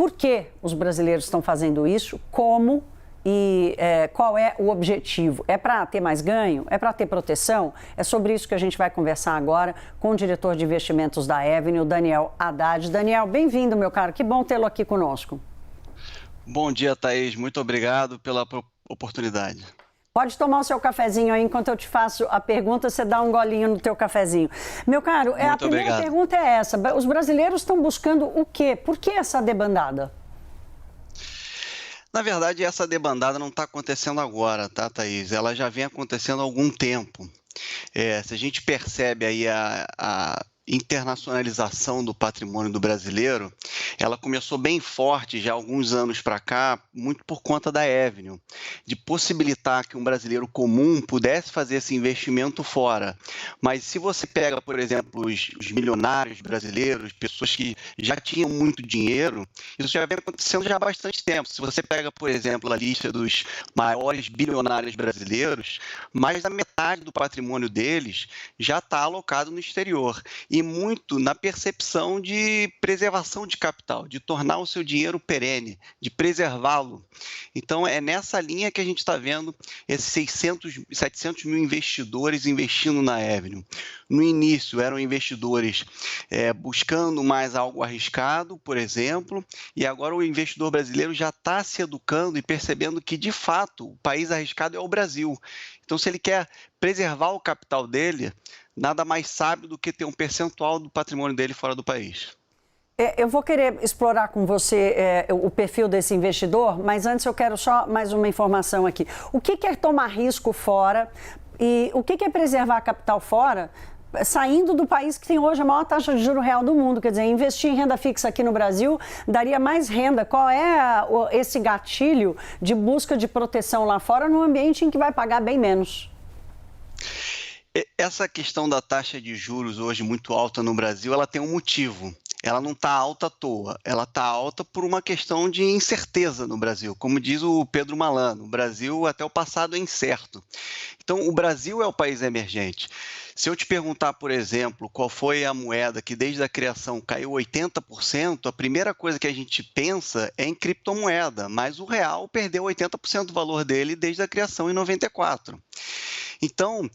por que os brasileiros estão fazendo isso, como e qual é o objetivo. É para ter mais ganho? É para ter proteção? É sobre isso que a gente vai conversar agora com o diretor de investimentos da Avenue, Daniel Haddad. Daniel, bem-vindo, meu caro. Que bom tê-lo aqui conosco. Bom dia, Thaís. Muito obrigado pela oportunidade. Pode tomar o seu cafezinho aí, enquanto eu te faço a pergunta, você dá um golinho no teu cafezinho. Meu caro, a primeira pergunta é essa. Os brasileiros estão buscando o quê? Por que essa debandada? Na verdade, essa debandada não está acontecendo agora, tá, Thaís? Ela já vem acontecendo há algum tempo. Se a gente percebe aí a internacionalização do patrimônio do brasileiro, ela começou bem forte já há alguns anos para cá, muito por conta da Avenue, de possibilitar que um brasileiro comum pudesse fazer esse investimento fora. Mas se você pega, por exemplo, os milionários brasileiros, pessoas que já tinham muito dinheiro, isso já vem acontecendo já há bastante tempo. Se você pega, por exemplo, a lista dos maiores bilionários brasileiros, mais da metade do patrimônio deles já está alocado no exterior. E muito na percepção de preservação de capital, de tornar o seu dinheiro perene, de preservá-lo. Então, é nessa linha que a gente está vendo esses 700 mil investidores investindo na Avenue. No início, eram investidores buscando mais algo arriscado, por exemplo, e agora o investidor brasileiro já está se educando e percebendo que, de fato, o país arriscado é o Brasil. Então, se ele quer preservar o capital dele, nada mais sábio do que ter um percentual do patrimônio dele fora do país. Eu vou querer explorar com você o perfil desse investidor, mas antes eu quero só mais uma informação aqui. O que é tomar risco fora e o que é preservar capital fora, saindo do país que tem hoje a maior taxa de juros real do mundo? Quer dizer, investir em renda fixa aqui no Brasil daria mais renda. Qual é esse gatilho de busca de proteção lá fora num ambiente em que vai pagar bem menos? Essa questão da taxa de juros hoje muito alta no Brasil, ela tem um motivo. Ela não está alta à toa, ela está alta por uma questão de incerteza no Brasil. Como diz o Pedro Malano, o Brasil até o passado é incerto. Então, o Brasil é o país emergente. Se eu te perguntar, por exemplo, qual foi a moeda que desde a criação caiu 80%, a primeira coisa que a gente pensa é em criptomoeda, mas o real perdeu 80% do valor dele desde a criação em 94. Então,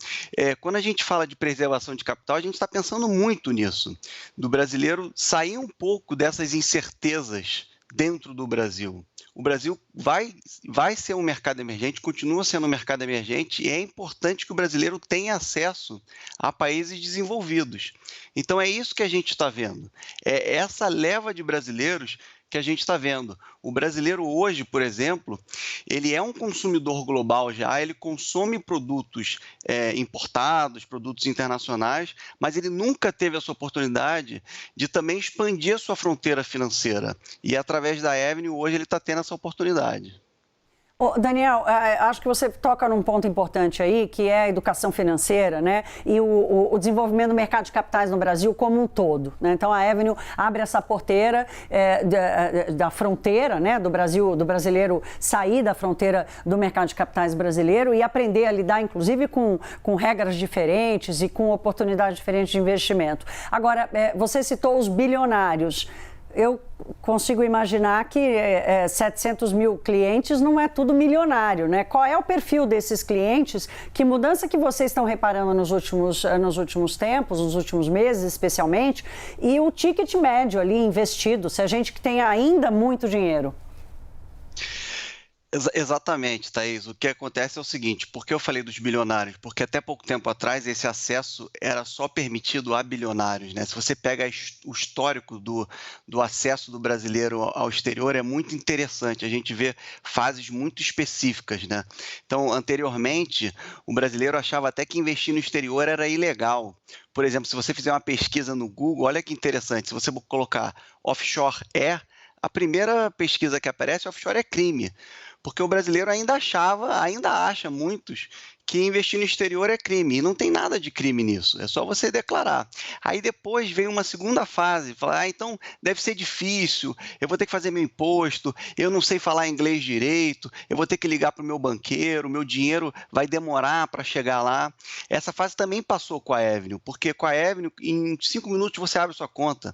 quando a gente fala de preservação de capital, a gente está pensando muito nisso, do brasileiro sair um pouco dessas incertezas dentro do Brasil. O Brasil vai ser um mercado emergente, continua sendo um mercado emergente, e é importante que o brasileiro tenha acesso a países desenvolvidos. Então, é isso que a gente está vendo. É essa leva de brasileiros que a gente está vendo. O brasileiro hoje, por exemplo, ele é um consumidor global já, ele consome produtos importados, produtos internacionais, mas ele nunca teve essa oportunidade de também expandir a sua fronteira financeira. E através da Avenue, hoje ele está tendo essa oportunidade. Daniel, acho que você toca num ponto importante aí, que é a educação financeira, né? E o desenvolvimento do mercado de capitais no Brasil como um todo, né? Então, a Avenue abre essa porteira da fronteira, né? Do brasileiro sair da fronteira do mercado de capitais brasileiro e aprender a lidar, inclusive, com regras diferentes e com oportunidades diferentes de investimento. Agora, você citou os bilionários. Eu consigo imaginar que 700 mil clientes não é tudo milionário, né? Qual é o perfil desses clientes? Que mudança que vocês estão reparando nos últimos tempos, nos últimos meses especialmente? E o ticket médio ali investido, se a gente que tem ainda muito dinheiro? Exatamente, Thaís. O que acontece é o seguinte, por que eu falei dos bilionários? Porque até pouco tempo atrás esse acesso era só permitido a bilionários, né? Se você pega o histórico do acesso do brasileiro ao exterior, é muito interessante. A gente vê fases muito específicas, né? Então, anteriormente, o brasileiro achava até que investir no exterior era ilegal. Por exemplo, se você fizer uma pesquisa no Google, olha que interessante, se você colocar offshore a primeira pesquisa que aparece, offshore é crime. Porque o brasileiro ainda acha muitos, que investir no exterior é crime. E não tem nada de crime nisso, é só você declarar. Aí depois vem uma segunda fase, falar, então deve ser difícil, eu vou ter que fazer meu imposto, eu não sei falar inglês direito, eu vou ter que ligar para o meu banqueiro, meu dinheiro vai demorar para chegar lá. Essa fase também passou com a Avenue, porque com a Avenue, em 5 minutos você abre sua conta.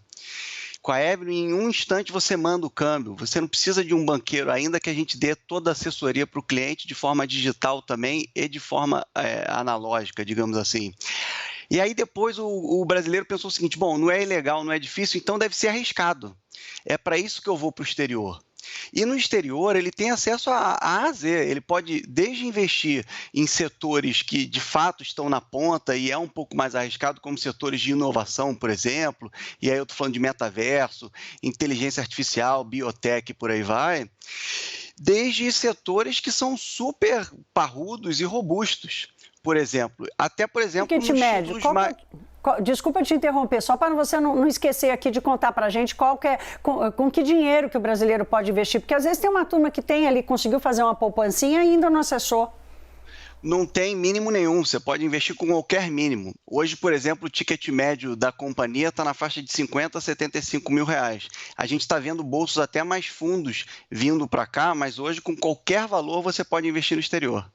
Com a Avenue, em um instante você manda o câmbio. Você não precisa de um banqueiro, ainda que a gente dê toda a assessoria para o cliente de forma digital também e de forma analógica, digamos assim. E aí depois o brasileiro pensou o seguinte, bom, não é ilegal, não é difícil, então deve ser arriscado. É para isso que eu vou para o exterior. E no exterior ele tem acesso a A Z, ele pode desde investir em setores que de fato estão na ponta e é um pouco mais arriscado, como setores de inovação, por exemplo, e aí eu estou falando de metaverso, inteligência artificial, biotech, por aí vai, desde setores que são super parrudos e robustos. Por exemplo, Ticket médio, desculpa te interromper, só para você não esquecer aqui de contar para a gente com que dinheiro que o brasileiro pode investir, porque às vezes tem uma turma que tem ali, conseguiu fazer uma poupancinha e ainda não acessou. Não tem mínimo nenhum, você pode investir com qualquer mínimo. Hoje, por exemplo, o ticket médio da companhia está na faixa de 50 a 75 mil reais. A gente está vendo bolsos até mais fundos vindo para cá, mas hoje com qualquer valor você pode investir no exterior,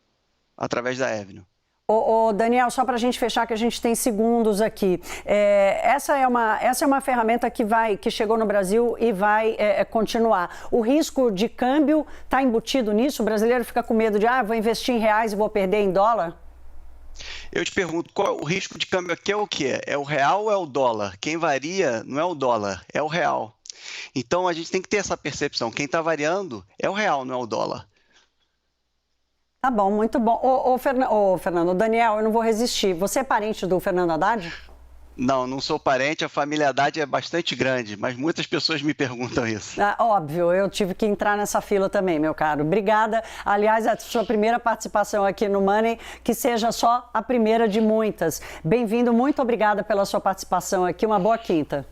através da Avenue. Daniel, só para a gente fechar, que a gente tem segundos aqui. Essa é uma ferramenta que chegou no Brasil e vai continuar. O risco de câmbio está embutido nisso? O brasileiro fica com medo de, vou investir em reais e vou perder em dólar? Eu te pergunto, qual é o risco de câmbio aqui? É o quê? É o real ou é o dólar? Quem varia não é o dólar, é o real. Então a gente tem que ter essa percepção. Quem está variando é o real, não é o dólar. Tá bom, muito bom. Fernando, Daniel, eu não vou resistir. Você é parente do Fernando Haddad? Não sou parente, a família Haddad é bastante grande, mas muitas pessoas me perguntam isso. Óbvio, eu tive que entrar nessa fila também, meu caro. Obrigada. Aliás, a sua primeira participação aqui no Money, que seja só a primeira de muitas. Bem-vindo, muito obrigada pela sua participação aqui. Uma boa quinta.